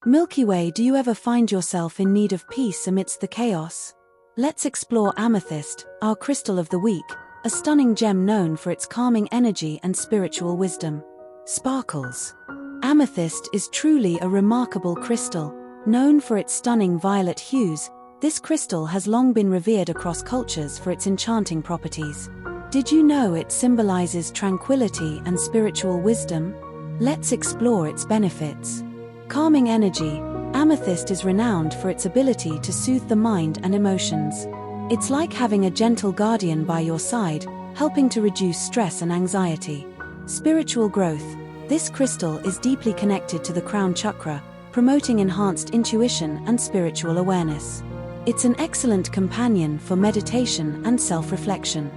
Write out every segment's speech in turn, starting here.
Milky Way, do you ever find yourself in need of peace amidst the chaos? Let's explore Amethyst, our crystal of the week, a stunning gem known for its calming energy and spiritual wisdom. Sparkles. Amethyst is truly a remarkable crystal. Known for its stunning violet hues, this crystal has long been revered across cultures for its enchanting properties. Did you know it symbolizes tranquility and spiritual wisdom? Let's explore its benefits. Calming energy. Amethyst is renowned for its ability to soothe the mind and emotions. It's like having a gentle guardian by your side, helping to reduce stress and anxiety. Spiritual growth. This crystal is deeply connected to the crown chakra, promoting enhanced intuition and spiritual awareness. It's an excellent companion for meditation and self-reflection.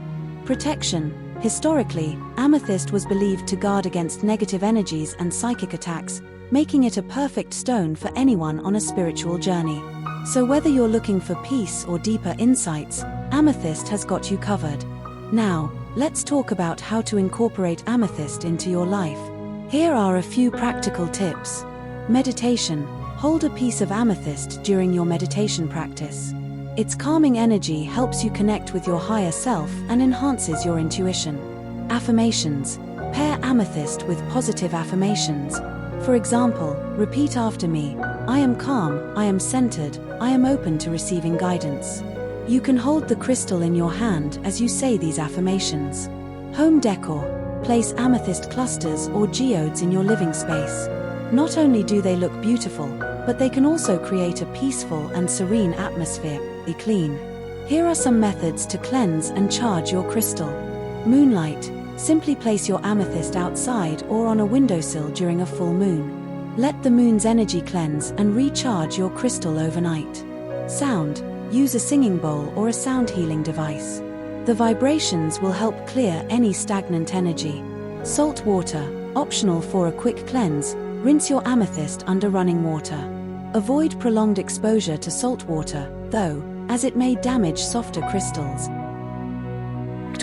Protection. Historically, amethyst was believed to guard against negative energies and psychic attacks, making it a perfect stone for anyone on a spiritual journey. So whether you're looking for peace or deeper insights, amethyst has got you covered. Now, let's talk about how to incorporate amethyst into your life. Here are a few practical tips. Meditation. Hold a piece of amethyst during your meditation practice. Its calming energy helps you connect with your higher self and enhances your intuition. Affirmations. Pair amethyst with positive affirmations. For example, repeat after me: I am calm, I am centered, I am open to receiving guidance. You can hold the crystal in your hand as you say these affirmations. Home decor. Place amethyst clusters or geodes in your living space. Not only do they look beautiful, but they can also create a peaceful and serene atmosphere. Be clean. Here are some methods to cleanse and charge your crystal. Moonlight. Simply place your amethyst outside or on a windowsill during a full moon. Let the moon's energy cleanse and recharge your crystal overnight. Sound. Use a singing bowl or a sound healing device. The vibrations will help clear any stagnant energy. Salt water. Optional for a quick cleanse. Rinse your amethyst under running water. Avoid prolonged exposure to salt water, though, as it may damage softer crystals.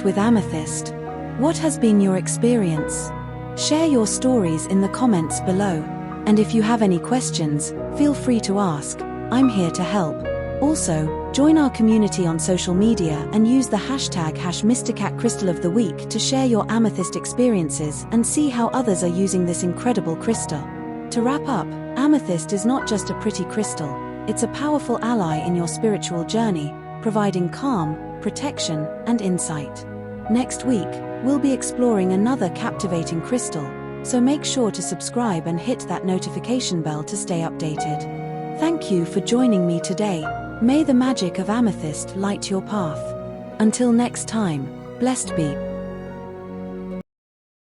With amethyst. What has been your experience? Share your stories in the comments below. And if you have any questions, feel free to ask. I'm here to help. Also, join our community on social media and use the hashtag #MysticatCrystalOfTheWeek to share your amethyst experiences and see how others are using this incredible crystal. To wrap up, amethyst is not just a pretty crystal, it's a powerful ally in your spiritual journey, providing calm, protection, and insight. Next week, we'll be exploring another captivating crystal, so make sure to subscribe and hit that notification bell to stay updated. Thank you for joining me today. May the magic of amethyst light your path. Until next time, blessed be.